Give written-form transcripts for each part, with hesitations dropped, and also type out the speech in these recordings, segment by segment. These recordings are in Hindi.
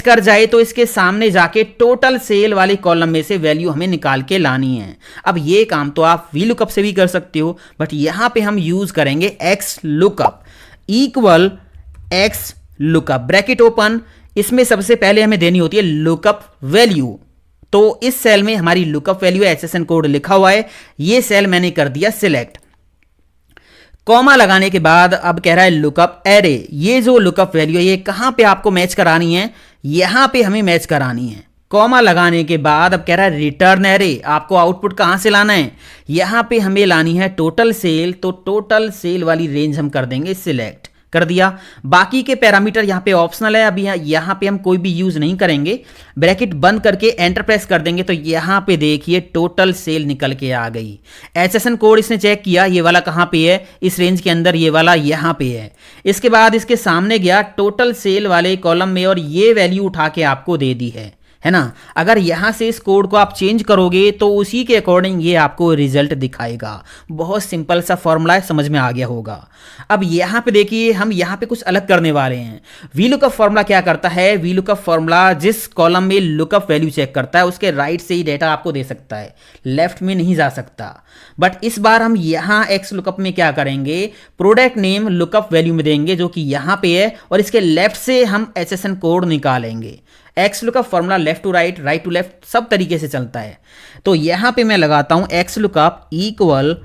कर जाए तो इसके सामने जाके टोटल सेल वाले कॉलम में से वैल्यू हमें निकाल के लानी है। अब ये काम तो आप वी लुकअप से भी कर सकते हो, बट यहां पे हम यूज करेंगे x lookup equal x lookup bracket open. इसमें सबसे पहले हमें देनी होती है लुकअप वैल्यू। तो इस सेल में हमारी लुकअप वैल्यू एचएसएन कोड लिखा हुआ है, ये सेल मैंने कर दिया सिलेक्ट। कॉमा लगाने के बाद अब कह रहा है लुकअप एरे। ये जो लुकअप वैल्यू है ये कहां पे आपको मैच करानी है, यहां पे हमें मैच करानी है। कॉमा लगाने के बाद अब कह रहा है रिटर्न एरे, आपको आउटपुट कहां से लाना है, यहां पे हमें लानी है टोटल सेल। तो टोटल सेल वाली रेंज हम कर देंगे सिलेक्ट, कर दिया। बाकी के पैरामीटर यहाँ पे ऑप्शनल है, अभी यहाँ पे हम कोई भी यूज नहीं करेंगे। ब्रैकेट बंद करके एंटर प्रेस कर देंगे तो यहाँ पे देखिए टोटल सेल निकल के आ गई। एचएसएन कोड इसने चेक किया, ये वाला कहाँ पे है, इस रेंज के अंदर ये वाला यहाँ पे है। इसके बाद इसके सामने गया टोटल सेल वाले कॉलम में और ये वैल्यू उठा के आपको दे दी है ना। अगर यहां से इस कोड को आप चेंज करोगे तो उसी के अकॉर्डिंग ये आपको रिजल्ट दिखाएगा। बहुत सिंपल सा फॉर्मूला है, समझ में आ गया होगा। अब यहां पे देखिए हम यहां पे कुछ अलग करने वाले हैं। वी लुकअप फॉर्मूला क्या करता है, वी लुकअप फॉर्मूला जिस कॉलम में लुकअप वैल्यू चेक करता है उसके राइट से ही डेटा आपको दे सकता है, लेफ्ट में नहीं जा सकता। बट इस बार हम यहां एक्स लुकअप में क्या करेंगे, प्रोडक्ट नेम लुकअप वैल्यू में देंगे जो कि यहां पे है, और इसके लेफ्ट से हम एचएसएन कोड निकालेंगे। X lookup formula left to right, right to left सब तरीके से चलता है। तो यहां पे मैं लगाता हूं x lookup equal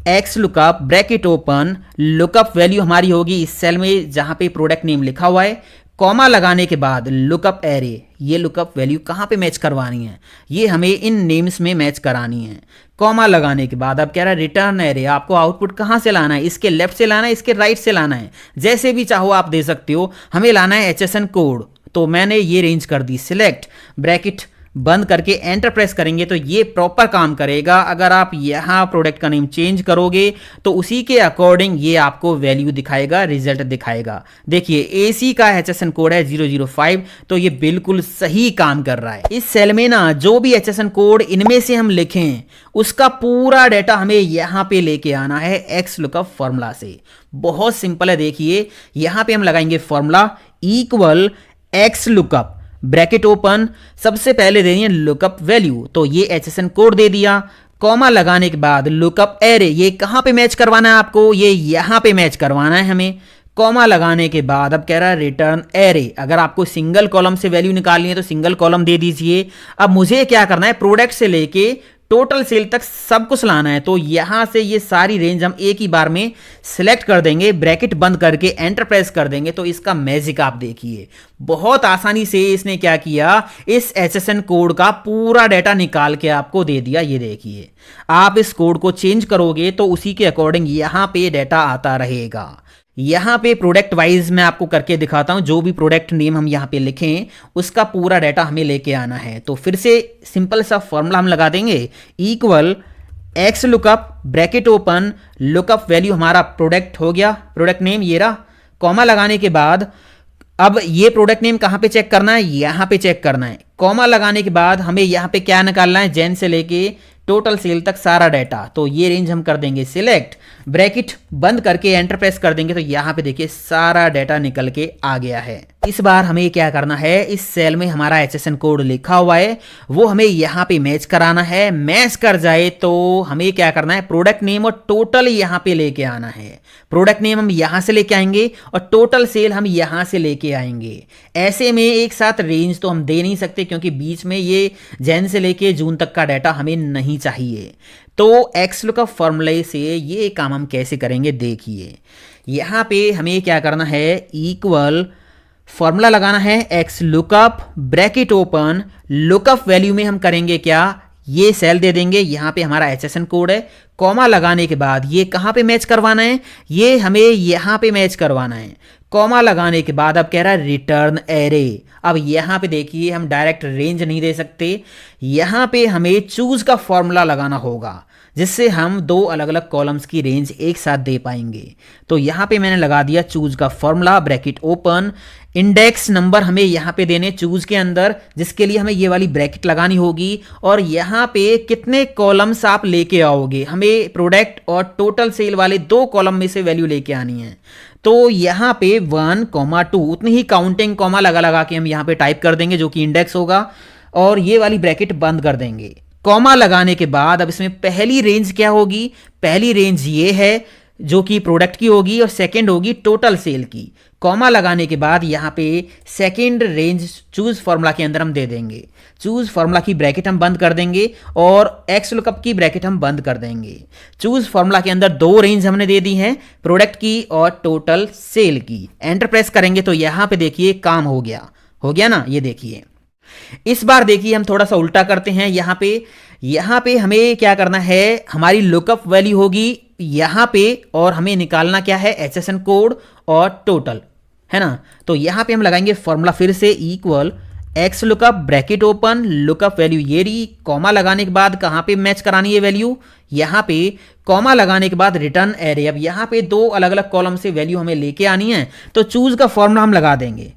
x lookup bracket open, lookup value हमारी होगी इस सेल में जहां पे प्रोडक्ट नेम लिखा हुआ है। कॉमा लगाने के बाद लुकअप एरे, ये लुकअप वैल्यू कहां पे मैच करवानी है, ये हमें इन नेम्स में मैच करानी है। कॉमा लगाने के बाद अब कह रहा है रिटर्न एरे, आपको आउटपुट कहां से लाना है, इसके लेफ्ट से लाना है, इसके राइट से लाना है, जैसे भी चाहो आप दे सकते हो। हमें लाना है एचएसएन कोड, तो मैंने ये रेंज कर दी सिलेक्ट। ब्रैकेट बंद करके एंटर प्रेस करेंगे तो ये प्रॉपर काम करेगा। अगर आप यहां प्रोडक्ट का नेम चेंज करोगे तो उसी के अकॉर्डिंग ये आपको वैल्यू दिखाएगा, रिजल्ट दिखाएगा। देखिए एसी का एचएसएन कोड है 005, तो ये बिल्कुल सही काम कर रहा है। इस सेल में ना जो भी एचएसएन कोड इनमें से हम लिखें उसका पूरा डेटा हमें यहां पे लेके आना है एक्स लुकअप फॉर्मूला से। बहुत सिंपल है, देखिए यहां पे हम लगाएंगे formula equal x lookup bracket open, सबसे पहले देनी है लुकअप वैल्यू, तो ये एचएसएन कोड दे दिया। कॉमा लगाने के बाद लुकअप एरे, ये कहां पे मैच करवाना है आपको, ये यहां पे मैच करवाना है हमें। कॉमा लगाने के बाद अब कह रहा है रिटर्न एरे, अगर आपको सिंगल कॉलम से वैल्यू निकालनी है तो सिंगल कॉलम दे दीजिए। अब मुझे क्या करना है, प्रोडक्ट से लेके टोटल सेल तक सब कुछ लाना है, तो यहां से ये सारी रेंज हम एक ही बार में सिलेक्ट कर देंगे, ब्रैकेट बंद करके एंटर प्रेस कर देंगे तो इसका मैजिक आप देखिए। बहुत आसानी से इसने क्या किया, इस एचएसएन कोड का पूरा डेटा निकाल के आपको दे दिया। ये देखिए आप इस कोड को चेंज करोगे तो उसी के अकॉर्डिंग यहां पे डेटा आता रहेगा। यहां पे प्रोडक्ट वाइज मैं आपको करके दिखाता हूं, जो भी प्रोडक्ट नेम हम यहां पे लिखें उसका पूरा डाटा हमें लेके आना है। तो फिर से सिंपल सा फॉर्मूला हम लगा देंगे equal x lookup bracket open, lookup value हमारा प्रोडक्ट हो गया, प्रोडक्ट नेम ये रहा। कॉमा लगाने के बाद अब ये प्रोडक्ट नेम कहां पे चेक करना है, यहां पे चेक करना है। कॉमा लगाने के बाद हमें यहां पे क्या निकालना है, जैन से लेके टोटल सेल तक सारा डाटा, तो ये रेंज हम कर देंगे सिलेक्ट। ब्रैकेट बंद करके एंटर प्रेस कर देंगे तो यहां पे देखिए सारा डाटा निकल के आ गया है। इस बार हमें क्या करना है, इस सेल में हमारा एचएसएन कोड लिखा हुआ है वो हमें यहां पे मैच कराना है। मैच कर जाए तो हमें क्या करना है, प्रोडक्ट नेम और टोटल यहां पे लेके आना है। प्रोडक्ट नेम हम यहां से लेके आएंगे और टोटल सेल हम यहां से लेके आएंगे। ऐसे में एक साथ रेंज तो हम दे नहीं सकते क्योंकि बीच में ये जैन से लेके जून तक का डाटा हमें नहीं चाहिए। तो एक्स लुकअप फॉर्मूले से ये काम हम कैसे करेंगे, देखिए यहां पे हमें क्या करना है, इक्वल फॉर्मूला लगाना है x lookup bracket open, lookup value में हम करेंगे क्या, ये सेल दे देंगे, यहां पे हमारा एचएसएन कोड है। कॉमा लगाने के बाद ये कहां पे मैच करवाना है, ये हमें यहां पे मैच करवाना है। कॉमा लगाने के बाद अब कह रहा है रिटर्न एरे। अब यहां पे देखिए हम डायरेक्ट रेंज नहीं दे सकते, यहां पे हमें चूज का फॉर्मूला लगाना होगा जिससे हम दो अलग अलग कॉलम्स की रेंज एक साथ दे पाएंगे। तो यहां पे मैंने लगा दिया चूज का formula bracket open, index number हमें यहां पे देने चूज के अंदर, जिसके लिए हमें ये वाली ब्रैकेट लगानी होगी। और यहां पे कितने कॉलम्स आप लेके आओगे, हमें प्रोडक्ट और टोटल सेल वाले दो कॉलम में से वैल्यू लेके आनी है। तो यहाँ पे 1,2 उतनी ही काउंटिंग कॉमा लगा लगा के हम यहाँ पे टाइप कर देंगे जो कि इंडेक्स होगा, और ये वाली ब्रैकेट बंद कर देंगे। कॉमा लगाने के बाद अब इसमें पहली रेंज क्या होगी, पहली रेंज ये है जो कि प्रोडक्ट की होगी, और सेकंड होगी टोटल सेल की। कॉमा लगाने के बाद यहाँ पे सेकंड रेंज चूज फॉर्मूला के अंदर हम दे देंगे। चूज फॉर्मूला की ब्रैकेट हम बंद कर देंगे और एक्स लुकअप की ब्रैकेट हम बंद कर देंगे। चूज फॉर्मूला के अंदर दो रेंज हमने दे दी हैं, प्रोडक्ट की और टोटल सेल की। एंटर प्रेस करेंगे तो यहाँ पे देखिए काम हो गया ना, ये देखिए। इस बार देखिए हम थोड़ा सा उल्टा करते हैं। यहाँ पे हमें क्या करना है, हमारी लुकअप वैल्यू होगी यहाँ पे, और हमें निकालना क्या है, एचएसएन कोड और टोटल, है ना। तो यहाँ पे हम लगाएंगे फॉर्मूला फिर से equal x lookup bracket open, lookup value ये रही, कॉमा लगाने के बाद कहाँ पे मैच करानी है वैल्यू, यहाँ पे कॉमा लगाने के बाद रिटर्न एरे। अब यहाँ पे दो अलग अलग कॉलम से वैल्यू हमें लेके आनी है, तो चूज का फॉर्मूला हम लगा देंगे।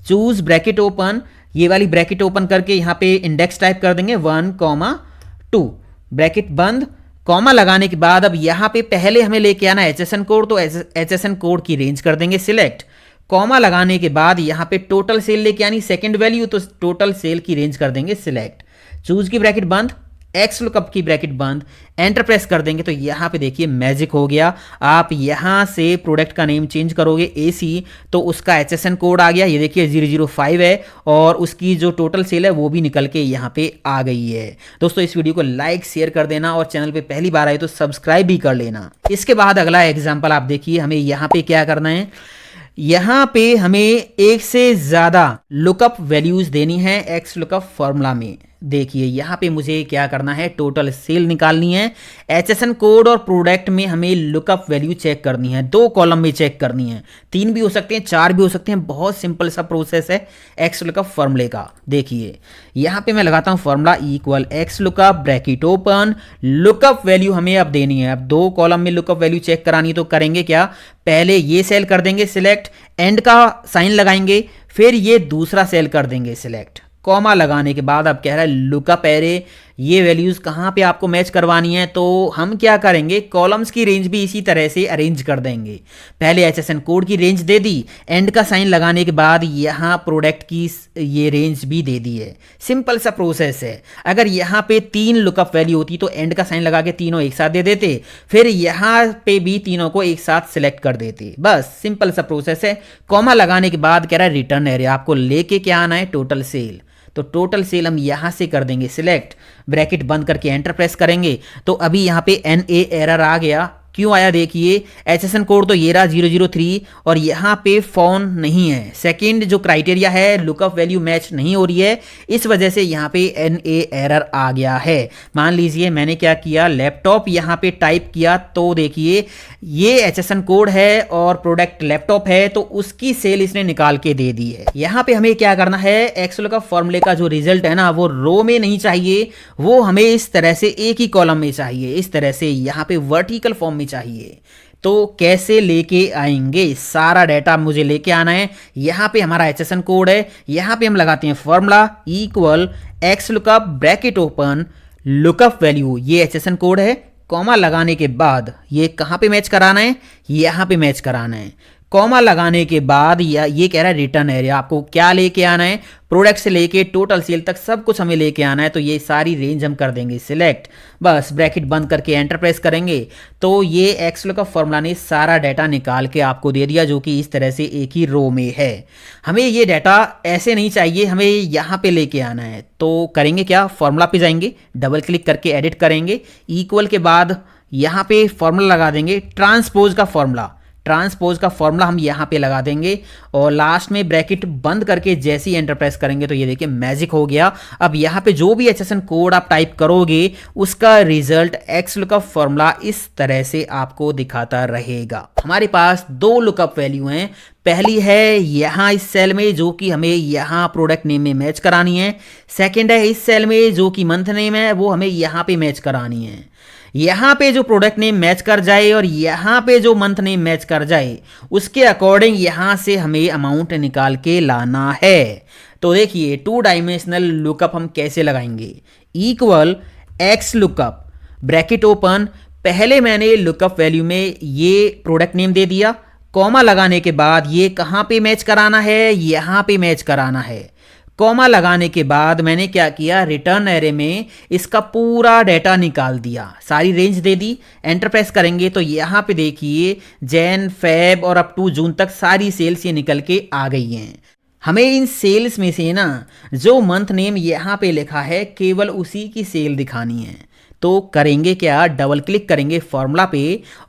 चूज ब्रैकेट ओपन, ये वाली ब्रैकेट ओपन करके यहाँ पे इंडेक्स टाइप कर देंगे 1,2, ब्रैकेट बंद, कॉमा लगाने के बाद अब यहाँ पे पहले हमें लेके आना है एचएसएन कोड, तो एचएसएन कोड की रेंज कर देंगे सिलेक्ट। कॉमा लगाने के बाद यहाँ पे टोटल सेल लेके आनी सेकंड वैल्यू, तो टोटल सेल की रेंज कर देंगे सिलेक्ट। चूज की ब्रैकेट बंद, एक्स लुकअप की ब्रैकेट बंद, एंटर प्रेस कर देंगे तो यहाँ पे देखिए मैजिक हो गया। आप यहाँ से प्रोडक्ट का नेम चेंज करोगे एसी, तो उसका एचएसएन कोड आ गया, ये देखिए 005 है, और उसकी जो टोटल सेल है वो भी निकल के यहाँ पे आ गई है। दोस्तों इस वीडियो को लाइक शेयर कर देना, और चैनल पे पहली बार आए तो सब्सक्राइब भी कर लेना। इसके बाद अगला एग्जाम्पल आप देखिए, हमें यहाँ पे क्या करना है, यहाँ पे हमें एक से ज़्यादा लुकअप वैल्यूज़ देनी है एक्स लुकअप फॉर्मूला में। देखिए यहाँ पे मुझे क्या करना है, टोटल सेल निकालनी है, एचएसएन कोड और प्रोडक्ट में हमें लुकअप वैल्यू चेक करनी है, दो कॉलम में चेक करनी है, 3 भी हो सकते हैं, 4 भी हो सकते हैं। बहुत सिंपल सा प्रोसेस है एक्स लुकअप फॉर्मूले का। देखिए यहाँ पे मैं लगाता हूँ formula equal x lookup bracket open, lookup value हमें अब देनी है। अब दो कॉलम में लुकअप वैल्यू चेक करानी, तो करेंगे क्या, पहले ये सेल कर देंगे सिलेक्ट, एंड का साइन लगाएंगे, फिर ये दूसरा सेल कर देंगे सिलेक्ट। कॉमा लगाने के बाद अब कह रहा है लुकअप एरे, ये वैल्यूज कहाँ पे आपको मैच करवानी है, तो हम क्या करेंगे, कॉलम्स की रेंज भी इसी तरह से अरेंज कर देंगे। पहले एचएसएन कोड की रेंज दे दी, एंड का साइन लगाने के बाद यहाँ प्रोडक्ट की ये रेंज भी दे दी है। सिंपल सा प्रोसेस है। अगर यहाँ पे 3 लुकअप वैल्यू होती तो एंड का साइन लगा के तीनों एक साथ दे देते, फिर यहाँ पे भी तीनों को एक साथ सिलेक्ट कर देते। बस सिंपल सा प्रोसेस है। कॉमा लगाने के बाद कह रहा है रिटर्न एरे, आपको लेके क्या आना है, टोटल सेल। तो टोटल सेल हम यहां से कर देंगे सिलेक्ट, ब्रैकेट बंद करके एंटर प्रेस करेंगे तो अभी यहां पे NA एरर आ गया। क्यों आया देखिए, एचएसएन कोड तो ये रहा 003, और यहाँ पे फोन नहीं है। सेकंड जो क्राइटेरिया है लुकअप वैल्यू मैच नहीं हो रही है, इस वजह से यहाँ पे NA एरर आ गया है। मान लीजिए मैंने क्या किया, लैपटॉप यहाँ पे टाइप किया, तो देखिए ये एचएसएन कोड है और प्रोडक्ट लैपटॉप है, तो उसकी सेल इसने निकाल के दे दी है। यहाँ पे हमें क्या करना है, एक्स लुकअप फॉर्मूले का जो रिजल्ट है ना, वो रो में नहीं चाहिए, वो हमें इस तरह से एक ही कॉलम में चाहिए, इस तरह से यहाँ पे वर्टिकल फॉर्म में चाहिए। तो कैसे लेके आएंगे, सारा डाटा मुझे लेके आना है। यहाँ पे हमारा एचएसएन कोड है, यहाँ पे हम लगाते हैं formula equal x lookup bracket open lookup value, ये एचएसएन कोड है। कॉमा लगाने के बाद ये कहाँ पे मैच कराना है, यहाँ पे मैच कराना है। कॉमा लगाने के बाद ये कह रहा है रिटर्न एरिया, आपको क्या लेके आना है, प्रोडक्ट से लेके टोटल सेल तक सब कुछ हमें लेके आना है। तो ये सारी रेंज हम कर देंगे सिलेक्ट, बस ब्रैकेट बंद करके एंटर प्रेस करेंगे तो ये एक्स लुकअप फॉर्मूला ने सारा डाटा निकाल के आपको दे दिया, जो कि इस तरह से एक ही रो में है। हमें ये डाटा ऐसे नहीं चाहिए, हमें यहाँ पे लेके आना है। तो करेंगे क्या, फॉर्मूला पे जाएंगे, डबल क्लिक करके एडिट करेंगे, इक्वल के बाद यहाँ पे फॉर्मूला लगा देंगे, ट्रांसपोज का फॉर्मूला, ट्रांसपोज का फॉर्मूला हम यहाँ पे लगा देंगे, और लास्ट में ब्रैकेट बंद करके जैसे ही एंटर प्रेस करेंगे तो ये देखिए मैजिक हो गया। अब यहाँ पे जो भी एचएसएन कोड आप टाइप करोगे उसका रिजल्ट एक्स लुकअप फॉर्मूला इस तरह से आपको दिखाता रहेगा। हमारे पास 2 लुकअप वैल्यू हैं, पहली है यहाँ इस सेल में जो कि हमें यहाँ प्रोडक्ट नेम में मैच करानी है, सेकेंड है इस सेल में जो कि मंथ नेम है, वो हमें यहाँ पे मैच करानी है। यहाँ पे जो प्रोडक्ट नेम मैच कर जाए और यहाँ पे जो मंथ नेम मैच कर जाए, उसके अकॉर्डिंग यहाँ से हमें अमाउंट निकाल के लाना है। तो देखिए 2 डायमेंशनल लुकअप हम कैसे लगाएंगे, equal x lookup bracket open, पहले मैंने लुकअप वैल्यू में ये प्रोडक्ट नेम दे दिया, कॉमा लगाने के बाद ये कहाँ पे मैच कराना है, यहाँ पे मैच कराना है। कॉमा लगाने के बाद मैंने क्या किया, रिटर्न एरे में इसका पूरा डेटा निकाल दिया, सारी रेंज दे दी। एंटर प्रेस करेंगे तो यहाँ पे देखिए जैन, फेब और अप टू जून तक सारी सेल्स ये निकल के आ गई हैं। हमें इन सेल्स में से ना जो मंथ नेम यहाँ पे लिखा है केवल उसी की सेल दिखानी है। तो करेंगे क्या, डबल क्लिक करेंगे फॉर्मूला पे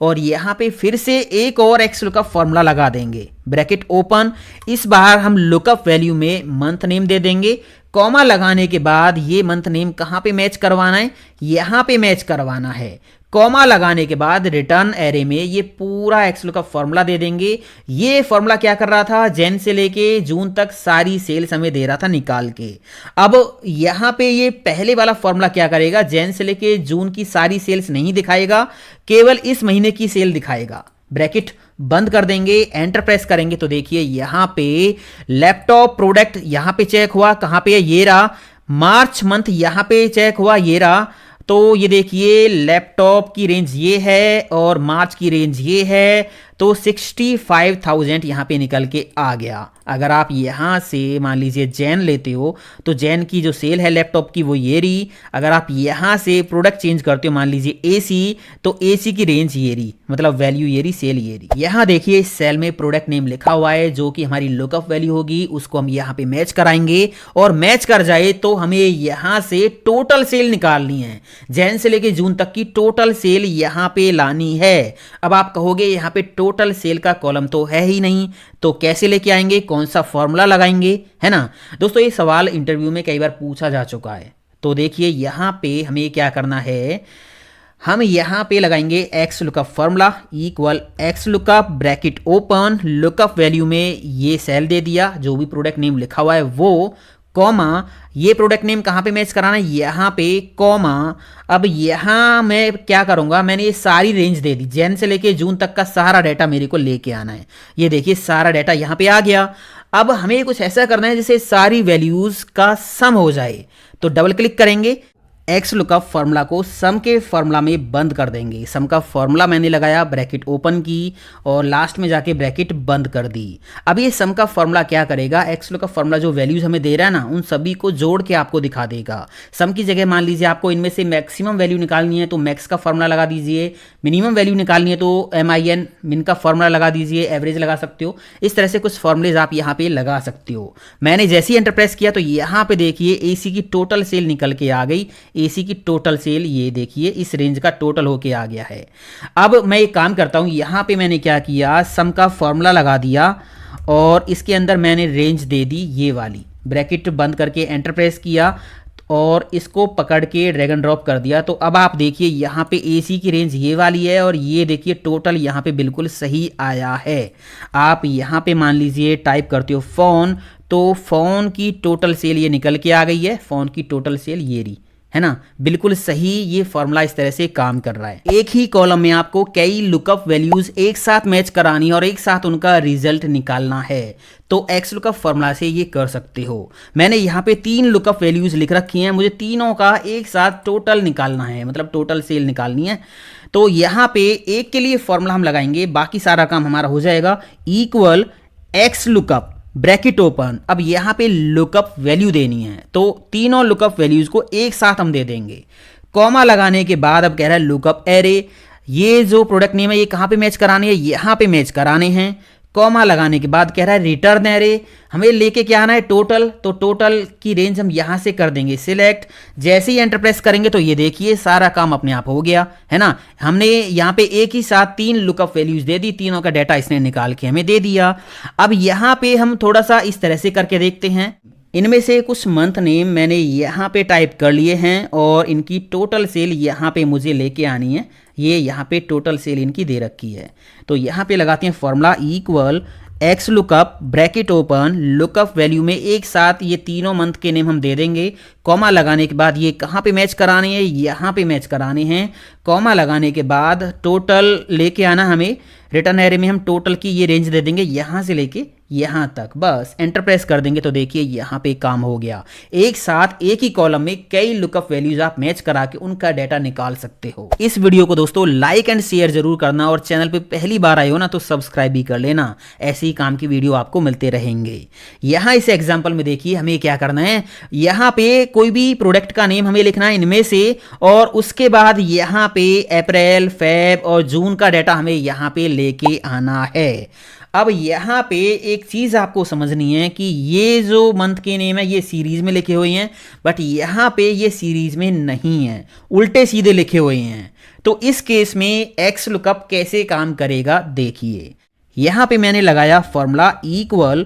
और यहाँ पे फिर से एक और एक्स लुकअप फॉर्मूला लगा देंगे, ब्रैकेट ओपन। इस बार हम लुकअप वैल्यू में मंथ नेम दे देंगे। कॉमा लगाने के बाद ये मंथ नेम कहाँ पे मैच करवाना है, यहाँ पे मैच करवाना है। कॉमा लगाने के बाद रिटर्न एरे में ये पूरा एक्स लुकअप फॉर्मूला दे देंगे। ये फॉर्मूला क्या कर रहा था, जैन से लेके जून तक सारी सेल्स हमें दे रहा था निकाल के। अब यहाँ पे ये पहले वाला फॉर्मूला क्या करेगा, जैन से लेके जून की सारी सेल्स नहीं दिखाएगा, केवल इस महीने की सेल दिखाएगा। ब्रैकेट बंद कर देंगे, एंटर प्रेस करेंगे तो देखिए यहाँ पे लैपटॉप प्रोडक्ट यहाँ पे चेक हुआ, कहाँ पे ये रहा, मार्च मंथ यहाँ पे चेक हुआ, ये रहा। तो ये देखिए लैपटॉप की रेंज ये है और मार्च की रेंज ये है, तो 65,000 यहाँ पे निकल के आ गया। अगर आप यहाँ से मान लीजिए जैन लेते हो तो जैन की जो सेल है लैपटॉप की वो ये रही। अगर आप यहाँ से प्रोडक्ट चेंज करते हो, मान लीजिए एसी, तो एसी की रेंज ये रही, मतलब वैल्यू ये रही, सेल ये रही। यहाँ देखिए इस सेल में प्रोडक्ट नेम लिखा हुआ है जो कि हमारी लुकअप वैल्यू होगी, उसको हम यहाँ पे मैच कराएंगे और मैच कर जाए तो हमें यहाँ से टोटल सेल निकालनी है। जैन से लेके जून तक की टोटल सेल यहाँ पे लानी है। अब आप कहोगे यहाँ पे टोटल सेल का कॉलम तो है ही नहीं, तो कैसे लेके आएंगे, कौन सा फॉर्मूला लगाएंगे, है ना दोस्तों। ये सवाल इंटरव्यू में कई बार पूछा जा चुका है। तो देखिए यहाँ पे हमें क्या करना है, हम यहाँ पे लगाएंगे x lookup formula equal x lookup bracket open, lookup value में ये सेल दे दिया जो भी प्रोडक्ट नेम लिखा हुआ है वो, कॉमा ये प्रोडक्ट नेम कहाँ पे मैच कराना है, यहाँ पे, कॉमा। अब यहाँ मैं क्या करूँगा, मैंने ये सारी रेंज दे दी, जैन से लेके जून तक का सारा डाटा मेरे को लेके आना है। ये देखिए सारा डाटा यहाँ पे आ गया। अब हमें कुछ ऐसा करना है जिससे सारी वैल्यूज़ का सम हो जाए। तो डबल क्लिक करेंगे, एक्स लुकअप फॉर्मूला को सम के फॉर्मूला में बंद कर देंगे। सम का फॉर्मूला मैंने लगाया, ब्रैकेट ओपन की और लास्ट में जाके ब्रैकेट बंद कर दी। अब ये सम का फॉर्मूला क्या करेगा, एक्स लुकअप फॉर्मूला जो वैल्यूज हमें दे रहा है ना उन सभी को जोड़ के आपको दिखा देगा। सम की जगह मान लीजिए आपको इनमें से मैक्सिमम वैल्यू निकालनी है तो मैक्स का फॉर्मूला लगा दीजिए, मिनिमम वैल्यू निकालनी है तो MIN मिन का फॉर्मूला लगा दीजिए, एवरेज लगा सकते हो। इस तरह से कुछ फॉर्मूलेज आप यहाँ पे लगा सकते हो। मैंने जैसे ही एंटर प्रेस किया तो यहाँ पे देखिए एसी की टोटल सेल निकल के आ गई। एसी की टोटल सेल ये देखिए इस रेंज का टोटल होके आ गया है। अब मैं एक काम करता हूँ, यहाँ पे मैंने क्या किया, सम का फॉर्मूला लगा दिया और इसके अंदर मैंने रेंज दे दी ये वाली, ब्रैकेट बंद करके एंटर प्रेस किया और इसको पकड़ के ड्रैग एंड ड्रॉप कर दिया। तो अब आप देखिए यहाँ पे एसी की रेंज ये वाली है और ये देखिए टोटल यहाँ पे बिल्कुल सही आया है। आप यहाँ पे मान लीजिए टाइप करते हो फोन, तो फोन की टोटल सेल ये निकल के आ गई है, फोन की टोटल सेल ये रही, है ना, बिल्कुल सही। ये फॉर्मूला इस तरह से काम कर रहा है। एक ही कॉलम में आपको कई लुकअप वैल्यूज एक साथ मैच करानी और एक साथ उनका रिजल्ट निकालना है, तो एक्स लुकअप फॉर्मूला से ये कर सकते हो। मैंने यहाँ पे 3 लुकअप वैल्यूज लिख रखी हैं, मुझे तीनों का एक साथ टोटल निकालना है, मतलब टोटल सेल निकालनी है। तो यहाँ पे एक के लिए फॉर्मूला हम लगाएंगे, बाकी सारा काम हमारा हो जाएगा। Equal x lookup bracket open, अब यहाँ पे लुकअप वैल्यू देनी है तो तीनों लुकअप वैल्यूज को एक साथ हम दे देंगे। कॉमा लगाने के बाद अब कह रहा है लुकअप एरे, ये जो प्रोडक्ट नेम है ये कहाँ पे मैच कराने हैं, यहाँ पे मैच कराने हैं। कॉमा लगाने के बाद कह रहा है रिटर्न एरे, हमें लेके क्या आना है टोटल, तो टोटल की रेंज हम यहाँ से कर देंगे सिलेक्ट। जैसे ही एंटर प्रेस करेंगे तो ये देखिए सारा काम अपने आप हो गया, है ना। हमने यहाँ पे एक ही साथ 3 लुकअप वैल्यूज दे दी, तीनों का डाटा इसने निकाल के हमें दे दिया। अब यहाँ पे हम थोड़ा सा इस तरह से करके देखते हैं। इनमें से कुछ मंथ नेम मैंने यहाँ पे टाइप कर लिए हैं और इनकी टोटल सेल यहाँ पे मुझे लेके आनी है। ये यहाँ पे टोटल सेल इनकी दे रखी है, तो यहाँ पे लगाते हैं formula equal x lookup bracket open, lookup value में एक साथ ये तीनों मंथ के नेम हम दे देंगे। कॉमा लगाने के बाद ये कहाँ पे मैच कराने हैं, यहाँ पे मैच कराने हैं। कॉमा लगाने के बाद टोटल लेके आना हमें, रिटर्न एरे में हम टोटल की ये रेंज दे देंगे यहाँ से लेके यहाँ तक, बस एंटर प्रेस कर देंगे तो देखिए यहाँ पे काम हो गया। एक साथ एक ही कॉलम में कई लुकअप वैल्यूज आप मैच करा के उनका डाटा निकाल सकते हो। इस वीडियो को दोस्तों लाइक एंड शेयर जरूर करना और चैनल पे पहली बार आए हो ना तो सब्सक्राइब भी कर लेना, ऐसे ही काम की वीडियो आपको मिलते रहेंगे। यहाँ इस एग्जाम्पल में देखिए हमें क्या करना है, यहाँ पे कोई भी प्रोडक्ट का नेम हमें लिखना है इनमें से, और उसके बाद यहाँ पे अप्रैल, फेब और जून का डाटा हमें यहाँ पे लेके आना है। अब यहाँ पे एक चीज़ आपको समझनी है कि ये जो मंथ के नेम है ये सीरीज में लिखे हुए हैं, बट यहाँ पे ये सीरीज में नहीं है, उल्टे सीधे लिखे हुए हैं। तो इस केस में एक्स लुकअप कैसे काम करेगा देखिए। यहाँ पे मैंने लगाया formula equal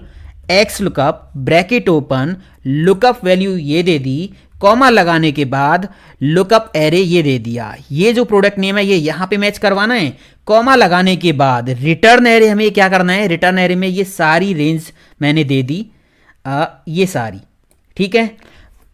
x lookup bracket open, lookup value ये दे दी, कॉमा लगाने के बाद लुकअप एरे ये दे दिया। ये जो प्रोडक्ट नेम है ये यहाँ पे मैच करवाना है। कॉमा लगाने के बाद रिटर्न एरे हमें क्या करना है, रिटर्न एरे में ये सारी रेंज मैंने दे दी, ये सारी, ठीक है।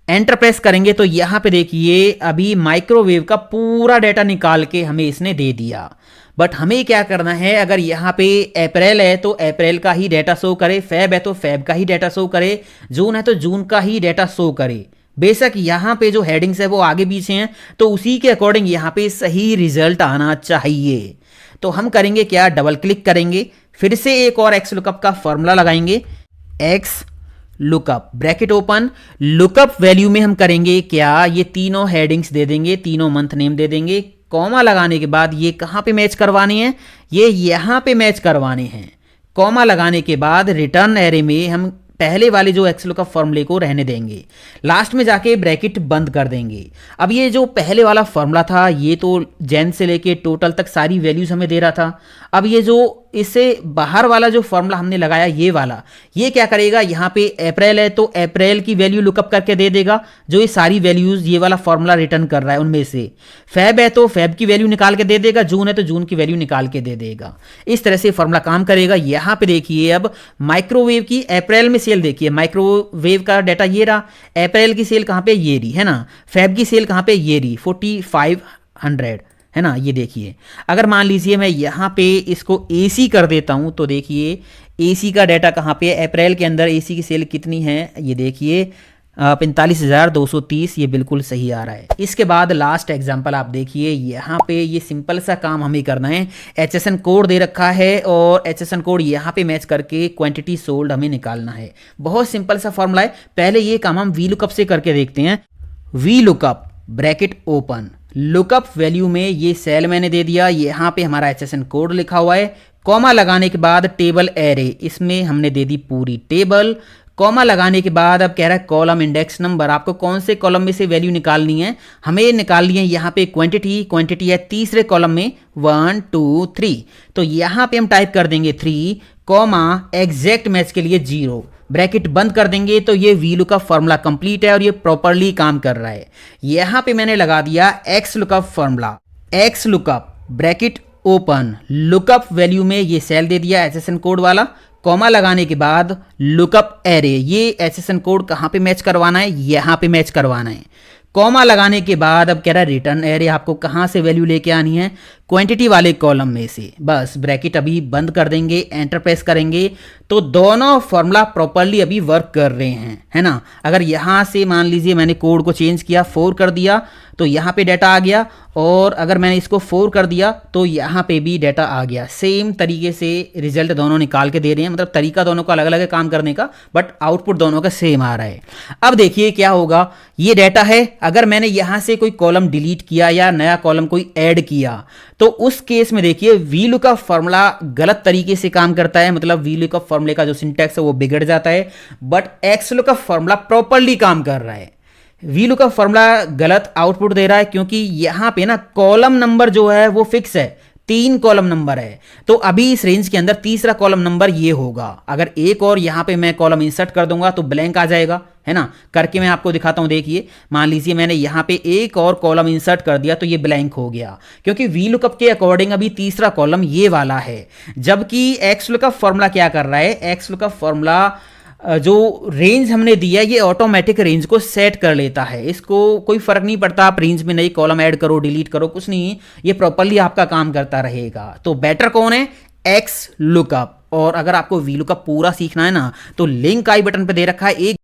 एंटर प्रेस करेंगे तो यहाँ पे देखिए अभी माइक्रोवेव का पूरा डाटा निकाल के हमें इसने दे दिया। बट हमें क्या करना है, अगर यहाँ पे अप्रैल है तो अप्रैल का ही डाटा शो करे, फेब है तो फेब का ही डाटा शो करे, जून है तो जून का ही डाटा शो करे। बेशक यहाँ पे जो हेडिंग्स है वो आगे पीछे हैं तो उसी के अकॉर्डिंग यहाँ पे सही रिजल्ट आना चाहिए। तो हम करेंगे क्या, डबल क्लिक करेंगे, फिर से एक और एक्स लुकअप का फॉर्मूला लगाएंगे, x lookup bracket open, lookup value में हम करेंगे क्या, ये तीनों हेडिंग्स दे देंगे, तीनों मंथ नेम दे देंगे। कॉमा लगाने के बाद ये कहाँ पे मैच करवाने हैं, ये यहाँ पे मैच करवाने हैं। कॉमा लगाने के बाद रिटर्न एरे में हम पहले वाले जो एक्स लुकअप फॉर्मूले को रहने देंगे, लास्ट में जाके ब्रैकेट बंद कर देंगे। अब ये जो पहले वाला फॉर्मूला था ये तो जैन से लेके टोटल तक सारी वैल्यूज हमें दे रहा था। अब ये जो इससे बाहर वाला जो फॉर्मूला हमने लगाया ये वाला, ये क्या करेगा, यहाँ पे अप्रैल है तो अप्रैल की वैल्यू लुकअप करके दे देगा, जो ये सारी वैल्यूज ये वाला फॉर्मूला रिटर्न कर रहा है उनमें से। फेब है तो फेब की वैल्यू निकाल के दे देगा, जून है तो जून की वैल्यू निकाल के दे देगा। इस तरह से फॉर्मूला काम करेगा। यहाँ पे देखिए अब माइक्रोवेव की अप्रैल में सेल देखिए, माइक्रोवेव का डाटा ये रहा, अप्रैल की सेल कहाँ पे, ये रही है ना, फेब की सेल कहाँ पे, ये रही 4500 है ना, ये देखिए। अगर मान लीजिए मैं यहाँ पे इसको AC कर देता हूँ तो देखिए AC का डाटा कहाँ पे है, अप्रैल के अंदर AC की सेल कितनी है, ये देखिए 45,230, ये बिल्कुल सही आ रहा है। इसके बाद लास्ट एग्जांपल आप देखिए, यहाँ पे ये सिंपल सा काम हमें करना है। HSN कोड दे रखा है और HSN कोड यहाँ पे मैच करके क्वांटिटी सोल्ड हमें निकालना है। बहुत सिंपल सा फॉर्मूला है। पहले ये काम हम वी लुकअप से करके देखते हैं। V lookup bracket open, lookup value में ये सेल मैंने दे दिया, यहाँ पे हमारा HSN कोड लिखा हुआ है। कॉमा लगाने के बाद टेबल एरे, इसमें हमने दे दी पूरी टेबल। कॉमा लगाने के बाद अब कह रहा है कॉलम इंडेक्स नंबर, आपको कौन से कॉलम में से वैल्यू निकालनी है, हमें निकालनी है यहाँ पे क्वांटिटी है तीसरे कॉलम में 1 2 3, तो यहाँ पे हम टाइप कर देंगे 3 कॉमा एग्जैक्ट मैच के लिए 0, ब्रैकेट बंद कर देंगे। तो ये वी लुकअप फॉर्मूला कंप्लीट है और ये प्रॉपरली काम कर रहा है। यहाँ पे मैंने लगा दिया x lookup formula, x lookup bracket open, lookup value में ये सेल दे दिया HSN कोड वाला। कॉमा लगाने के बाद लुकअप एरे, ये HSN कोड कहाँ पे मैच करवाना है, यहाँ पे मैच करवाना है। कॉमा लगाने के बाद अब कह रहा है रिटर्न एरे, आपको कहाँ से वैल्यू लेके आनी है, क्वांटिटी वाले कॉलम में से। बस ब्रैकेट अभी बंद कर देंगे, एंटर प्रेस करेंगे तो दोनों फॉर्मूला प्रॉपरली अभी वर्क कर रहे हैं, है ना। अगर यहाँ से मान लीजिए मैंने कोड को चेंज किया, 4 कर दिया तो यहाँ पे डाटा आ गया, और अगर मैंने इसको 4 कर दिया तो यहाँ पे भी डाटा आ गया। सेम तरीके से रिजल्ट दोनों निकाल के दे रहे हैं, मतलब तरीका दोनों का अलग अलग है काम करने का, बट आउटपुट दोनों का सेम आ रहा है। अब देखिए क्या होगा, ये डाटा है, अगर मैंने यहाँ से कोई कॉलम डिलीट किया या नया कॉलम कोई ऐड किया तो उस केस में देखिए वी लुकअप फॉर्मूला गलत तरीके से काम करता है, मतलब वी लुकअप फॉर्मूले का जो सिंटैक्स है वो बिगड़ जाता है। But x lookup formula properly काम कर रहा है। वी लुकअप फॉर्मूला गलत आउटपुट दे रहा है क्योंकि यहाँ पे ना कॉलम नंबर जो है वो फिक्स है, 3 कॉलम नंबर है, तो अभी इस रेंज के अंदर तीसरा कॉलम नंबर ये होगा। अगर एक और यहाँ पे मैं कॉलम इंसर्ट कर दूंगा तो ब्लैंक आ जाएगा, है ना। करके मैं आपको दिखाता हूँ, देखिए मान लीजिए मैंने यहाँ पे एक और कॉलम इंसर्ट कर दिया तो ये ब्लैंक हो गया, क्योंकि वी लुकअप के अकॉर्डिंग अभी तीसरा कॉलम ये वाला है। जबकि एक्स लुकअप फॉर्मूला क्या कर रहा है, एक्स लुकअप फॉर्मूला जो रेंज हमने दिया ये ऑटोमेटिक रेंज को सेट कर लेता है, इसको कोई फर्क नहीं पड़ता आप रेंज में नई कॉलम ऐड करो डिलीट करो, कुछ नहीं, ये प्रॉपरली आपका काम करता रहेगा। तो बेटर कौन है, एक्स लुकअप। और अगर आपको वी लुकअप पूरा सीखना है ना, तो लिंक आई बटन पे दे रखा है, एक